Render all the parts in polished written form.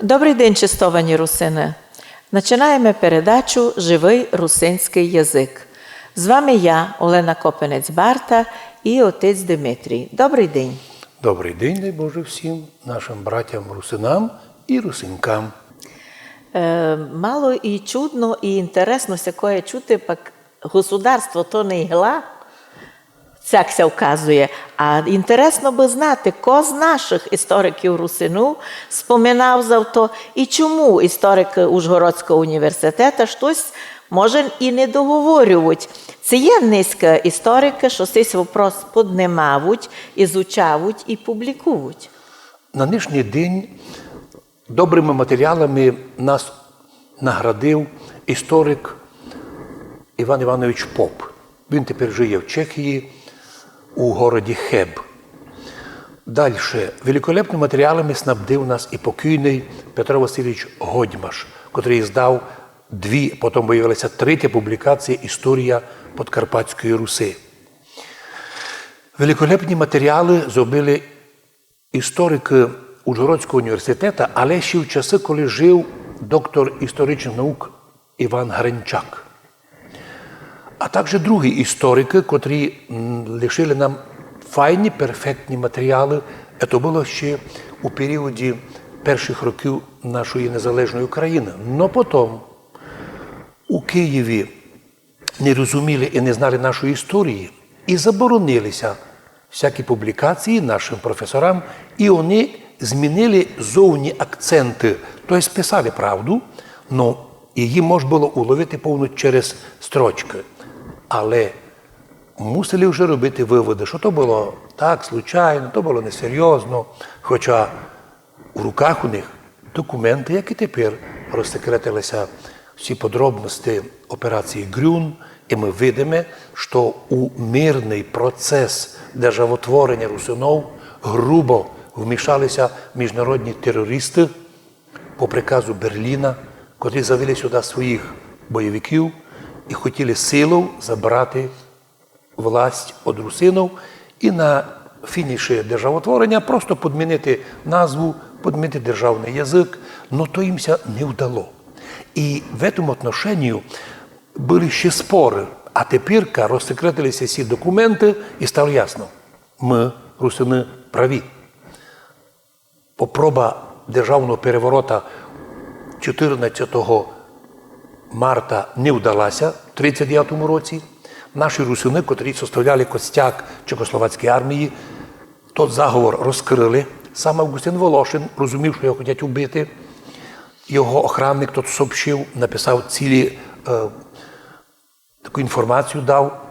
Добрий день, чистовані русини! Починаємо передачу «Живий русинський язик». З вами я, Олена Копенець-Барта і отець Дмитрій. Добрий день! Добрий день, дай Боже, всім нашим братям-русинам і русинкам. Мало і чудно, і інтересно сякое чути, пак государство то не ігла, як се вказує, а інтересно би знати, ко з наших істориків русину споминав за то, і чому історики Ужгородського університету щось, може, і не договорюють. Це є низка історики, що цей вопрос піднімають, ізучають і публікують. На нинішній день добрими матеріалами нас наградив історик Іван Іванович Поп. Він тепер живе в Чехії, у городі Хеб. Далі, великолепними матеріалами снабдив нас і покійний Петро Васильович Годьмаш, котрий здав дві, потім виявилася третя публікація «Історія Подкарпатської Руси». Великолепні матеріали зробили історики Ужгородського університету, але ще в часи, коли жив доктор історичних наук Іван Гринчак. А також другі історики, котрі лишили нам файні, перфектні матеріали. Це було ще у періоді перших років нашої незалежної України. Но потім у Києві не розуміли і не знали нашої історії і заборонилися всякі публікації нашим професорам, і вони змінили зовні акценти. Тобто писали правду, але її можна було уловити повно через строчки. Але мусили вже робити виводи, що то було так, случайно, то було несерйозно. Хоча в руках у них документи, як і тепер, розсекретилися всі подробності операції Грюн, і ми бачимо, що у мирний процес державотворення русинов грубо вмішалися міжнародні терористи по приказу Берліна, котрі завели сюди своїх бойовиків і хотіли силою забрати власть від русинів і на фініші державотворення просто підмінити назву, підмінити державний язик, але то їм не вдало. І в цьому отношенні були ще спори, а тепер розсекретилися всі документи і стало ясно, ми, русини, праві. Спроба державного переворота 14 марта не вдалася в 1939 році. Наші русини, котрі составляли костяк Чехословацької армії, той заговор розкрили. Сам Августин Волошин розумів, що його хочуть вбити. Його охранник тут сообщив, написав таку інформацію дав.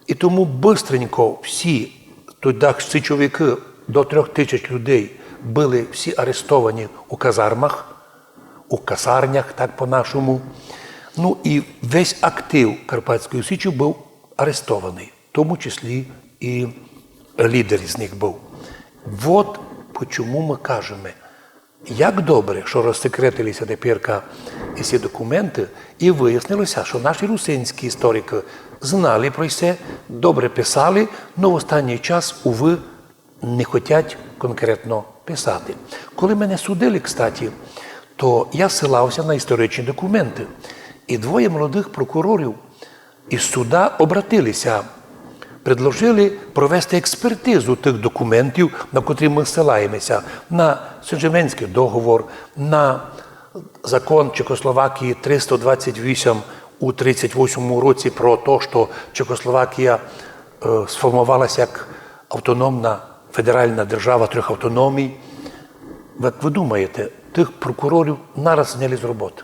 І тому бистренько всі тоді січовики, до 3000 людей, були всі арестовані у казармах, у касарнях, так по-нашому. Ну і весь актив Карпатської Січі був арестований, в тому числі і лідер з них був. От чому ми кажемо, як добре, що розсекретилися тепер ці документи, і вияснилося, що наші русинські історики знали про це, добре писали, але в останній час, уви, не хочуть конкретно писати. Коли мене судили, кстати, то я ссилався на історичні документи. І двоє молодих прокурорів із суда обратилися, предложили провести експертизу тих документів, на котрі ми ссилаємося, на Сен-Жерменський договор, на закон Чехословакії 328 у 1938 році про те, що Чехословакія сформувалася як автономна федеральна держава трьох автономій. Як ви думаєте, тих прокурорів нараз зняли з роботи.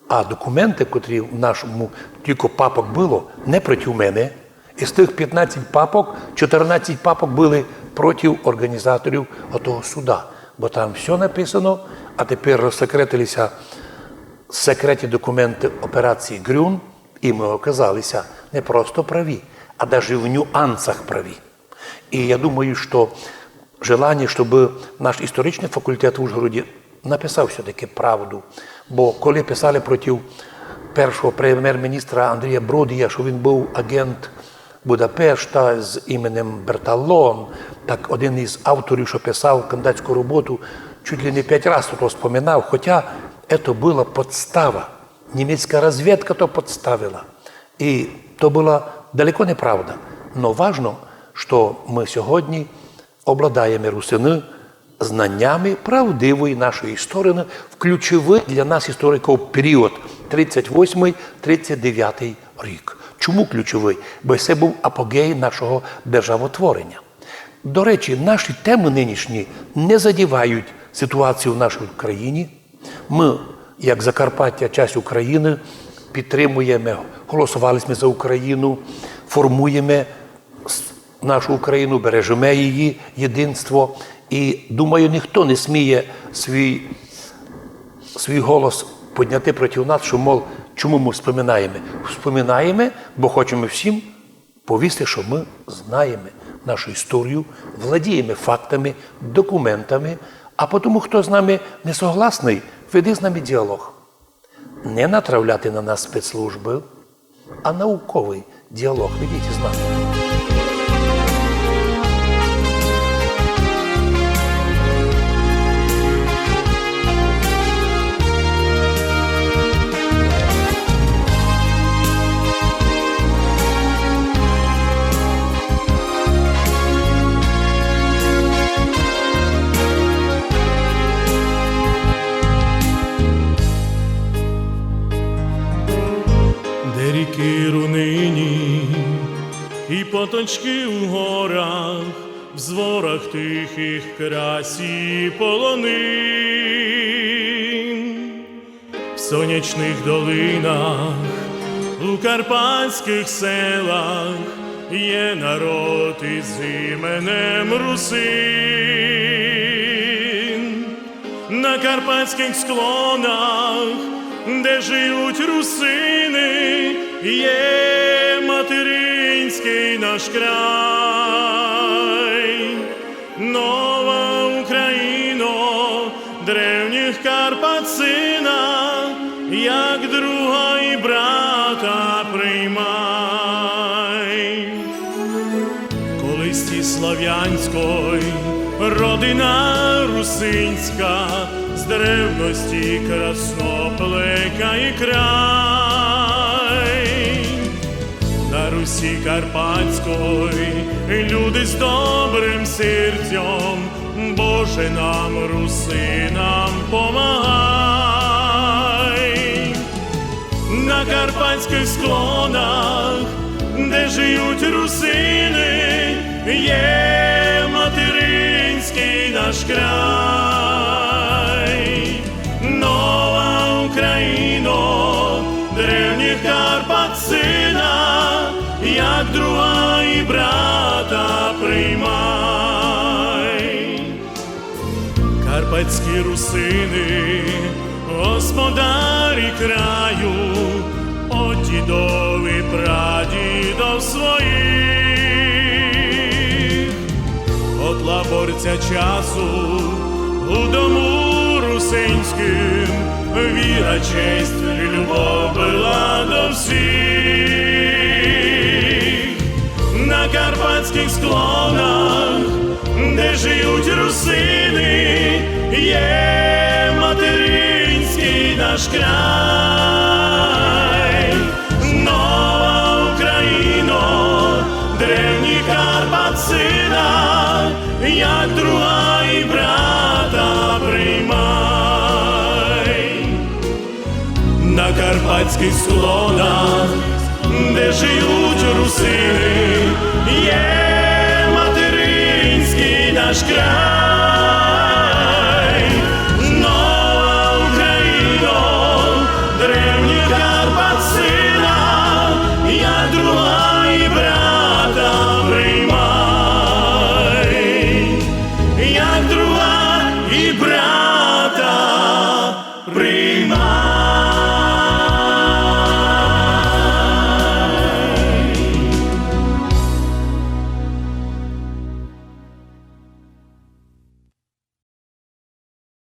А документи, котрі в нашому тільки папок було, не проти мене. Із тих 15 папок, 14 папок були проти організаторів того суда. Бо там все написано, а тепер розсекретилися секретні документи операції Грюн, і ми оказалися не просто праві, а навіть в нюансах праві. І я думаю, що желання, щоб наш історичний факультет в Ужгороді написав все-таки правду. Бо коли писали проти першого прем'єр-міністра Андрія Бродія, що він був агент Будапешта з іменем Берталлон, так один із авторів, що писав кандидатську роботу чуть ли не 5 раз тут вспоминал, хотя это была подстава. Немецкая разведка то подставила. И то была далеко не правда. Но важно, що ми сьогодні обладаємо русини знаннями правдивої нашої історії в ключовий для нас істориків період 38-39 рік. Чому ключовий? Бо це був апогей нашого державотворення. До речі, наші теми нинішні не задівають ситуацію в нашій країні. Ми, як Закарпаття, часть України, підтримуємо, голосували ми за Україну, формуємо нашу Україну, бережемо її єдинство. І, думаю, ніхто не сміє свій голос підняти проти нас, що, мов, чому ми вспоминаємо? Вспоминаємо, бо хочемо всім повісти, що ми знаємо нашу історію, владіємо фактами, документами, а тому, хто з нами не согласний, веди з нами діалог. Не натравляти на нас спецслужби, а науковий діалог. Ведіть з нами. Де ріки рунині і поточки у горах, в зворах тихих красі полонин, в сонячних долинах, у карпатських селах є народ із іменем русин. На карпатських склонах, де живуть русини, є материнський наш край. Нова Україно, древніх Карпат сина, як друга і брата приймай. Колись слав'янської родина русинська, з древності красноплекає край. На Русі Карпатської люди з добрим серцем, Боже нам, русинам, помагай. На карпатських склонах, де живуть русини, є материнський наш край. Нова Україно, древніх Карпат сина, як друга і брата приймай. Карпатські русини, господарі краю, от дідов і прадідов своїх, от лаборця часу у дому русинським, віра, честь, любов була до всіх. На карпатських склонах, де живуть русини, є материнський наш край. Нова Україно, древніх Карпат сина, як друга і брата приймай. На карпатських склонах, де живуть русини, є материнський наш край. Нова Україно, древніх Карпат сина, як друга і брата приймай. Як друга і брата приймай.